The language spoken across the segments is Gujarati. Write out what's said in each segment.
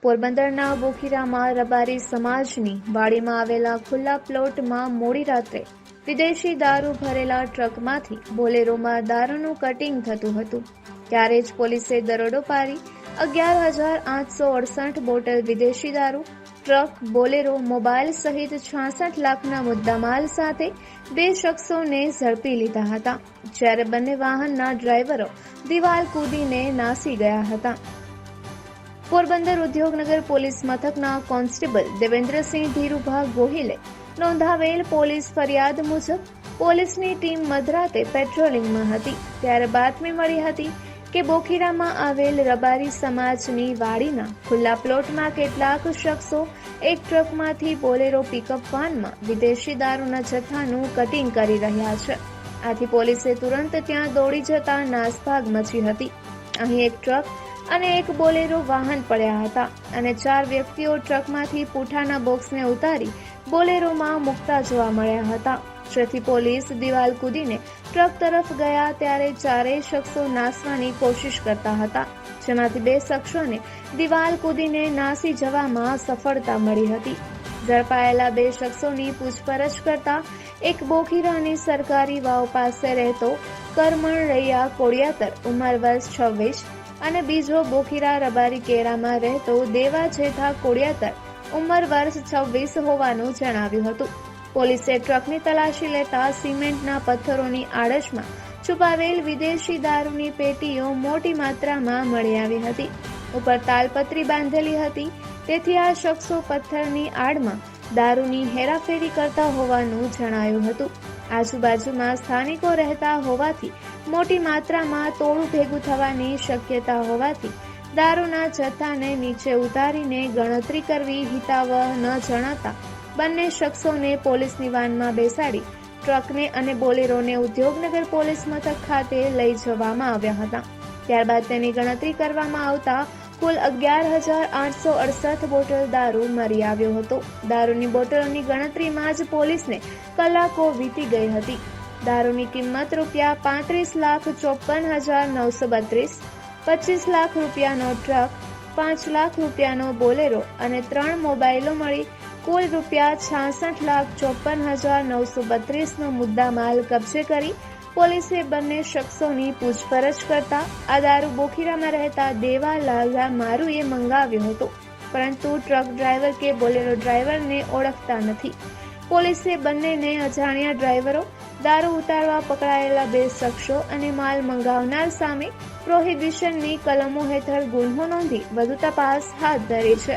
પોરબંદરના બોખીરામાં રબારી સમાજની વાડીમાં આવેલા ખુલ્લા પ્લોટમાં મોડી રાત્રે વિદેશી દારૂ ભરેલા ટ્રકમાંથી બોલેરોમાં દારૂનું કટિંગ થતું હતું. ત્યારે જ પોલીસે દરોડો પાડી 11,868 બોટલ વિદેશી દારૂ, ટ્રક, બોલેરો, મોબાઈલ સહિત 66 લાખના મુદ્દામાલ સાથે 2 શખ્સોને ઝડપી લીધા હતા. જ્યારે બંને વાહનના ડ્રાઈવરો દિવાલ કૂદીને નાસી ગયા હતા. પોરબંદર ઉદ્યોગનગર પોલીસ મથકના કોન્સ્ટેબલ દેવેન્દ્રસિંહ ધીરુભા ગોહિલે નોંધાવેલ પોલીસ ફરિયાદ મુજબ પોલીસની ટીમ મધરાતે પેટ્રોલિંગમાં હતી ત્યારે બાતમી મળી હતી કે બોખીરામાં આવેલ રબારી સમાજની વાડીના ખુલ્લા પ્લોટમાં કેટલાક શખ્સો એક ટ્રકમાંથી બોલેરો પિકઅપ વાનમાં વિદેશી દારૂના જથ્થાનું કટિંગ કરી રહ્યા છે. આથી પોલીસે તુરંત ત્યાં દોડી જતા નાસભાગ મચી હતી. અહીં એક ટ્રક અને એક બોલેરો વાહન પડ્યા હતા અને 4 વ્યક્તિઓ ટ્રકમાંથી પૂંઠાના બોક્સને ઉતારી બોલેરોમાં મૂકતા જોવા મળ્યા હતા. જેથી પોલીસ દિવાલ કૂદીને ટ્રક તરફ ગયા ત્યારે 4 શખ્સો નાસવાની કોશિશ કરતા હતા, જેમાંથી 2 શખ્સોને દિવાલ કૂદીને નાસી જવામાં સફળતા મળી હતી. ઝડપાયેલા 2 શખ્સોની પૂછપરછ કરતા એક બોખીરાની સરકારી વાવ પાસે રહેતો કરમણ રૈયા કોડિયાતર, ઉંમર વર્ષ 26 અને બીજો બોખીરા રબારી કેરામાં રહેતો દેવા જેઠા કોડિયાતર, ઉંમર વર્ષ 26 હોવાનું જણાવ્યું હતું. પોલીસે ટ્રકની તલાશી લેતા સિમેન્ટના પથ્થરોની આડશમાં છુપાવેલ વિદેશી દારૂની પેટીઓ મોટી માત્રામાં મળી આવી હતી. ઉપર તાલપત્રી બાંધેલી હતી, તેથી આ શખ્સો પથ્થરની આડમાં દારૂની હેરાફેરી કરતા હોવાનું જણાયું હતું. આજુબાજુમાં સ્થાનિકો રહેતા હોવાથી મોટી માત્રામાં ટોળું ભેગું થવાની શક્યતા હોવાથી દારૂના જથ્થાને નીચે ઉતારીને ગણતરી કરવી હિતાવહ ન જણાતા બંને શખ્સોને પોલીસની વાનમાં બેસાડી ટ્રકને અને બોલેરોને ઉદ્યોગનગર પોલીસ મથક ખાતે લઈ જવામાં આવ્યા હતા. ત્યારબાદ તેની ગણતરી કરવામાં આવતા કુલ 11,868 બોટલ દારૂ મળી આવ્યો હતો. દારૂની બોટલોની ગણતરીમાં જ પોલીસને કલાકો વીતી ગઈ હતી. દારૂની કિંમત ₹35,54,932, 25 લાખ રૂપિયાનો ટ્રક, 5 લાખ રૂપિયાનો બોલેરો અને 3 મોબાઈલો મળી કુલ ₹66,54,932નો મુદ્દામાલ કબજે કરી પોલીસે બંને શખ્સોની પૂછપરછ કરતા આ દારૂ બોખીરામાં રહેતા દેવા લાલા મારુએ મંગાવ્યો હતો, પરંતુ ટ્રક ડ્રાઈવર કે બોલેરો ડ્રાઈવરને ઓળખતા નથી. પોલીસે બંનેને અજાણ્યા ડ્રાઈવરો, દારૂ ઉતારવા પકડાયેલા 2 શખ્સો અને માલ મંગાવનાર સામે પ્રોહિબિશનની કલમો હેઠળ ગુન્હો નોંધી વધુ તપાસ હાથ ધરી છે.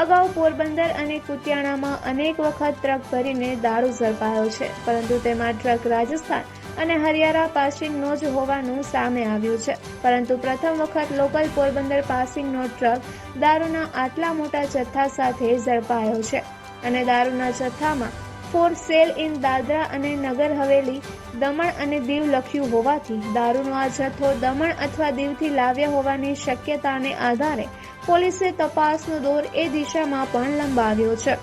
અગાઉ પોરબંદર અને કુતિયાણામાં અનેક વખત ટ્રક ભરીને દારૂ ઝડપાયો છે, પરંતુ તેમાં ટ્રક રાજસ્થાન અને હરિયાણા પાસિંગનો જ હોવાનું સામે આવ્યું છે. પરંતુ પ્રથમ વખત લોકલ પોરબંદર પાસિંગનો ટ્રક દારૂના આટલા મોટા જથ્થા સાથે ઝડપાયો છે અને દારૂના જથ્થામાં ફોર સેલ ઇન દાદરા અને નગર હવેલી, દમણ અને દીવ લખ્યું હોવાથી દારૂનો આ જથ્થો દમણ અથવા દીવથી લાવ્યા હોવાની શક્યતાને આધારે પોલીસે તપાસનો દોર એ દિશામાં પણ લંબાવ્યો છે.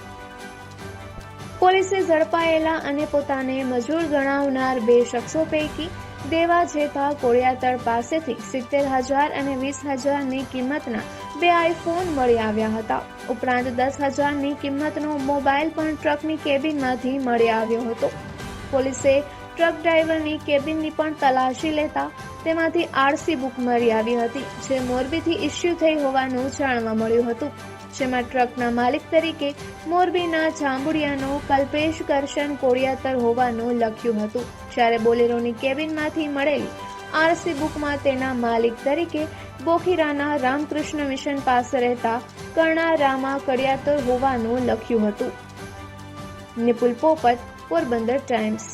પોલીસે ઝડપાયેલા અને પોતાને મજૂર ગણાવનાર 2 શખ્સો પૈકી દેવા જેઠા કોડિયાતર પાસેથી 70,000 અને 20,000ની કિંમતના 2 આઈફોન મળી આવ્યા હતા. ઉપરાંત 10,000ની કિંમતનો મોબાઈલ પણ ટ્રકની કેબિનમાંથી મળી આવ્યો હતો. પોલીસે ટ્રક ડ્રાઈવરની કેબિનની પણ તલાશી લેતા તેમાંથી આરસી બુક મળી આવી હતી, જે મોરબીથી ઇસ્યુ થઈ હોવાનું જાણવા મળ્યું હતું. જેમાં ટ્રકના માલિક તરીકે મોરબીના જાંબુડિયાનો કલ્પેશ કરશન કોડિયાતર હોવાનું લખ્યું હતું, જ્યારે બોલેરોની કેબિનમાંથી મળેલી આરસી બુકમાં તેના માલિક તરીકે બોખીરાના રામકૃષ્ણ મિશન પાસે રહેતા કર્ણા રામા કડિયાતર હોવાનું લખ્યું હતું. નિપુલ પોપટ, પોરબંદર ટાઈમ્સ.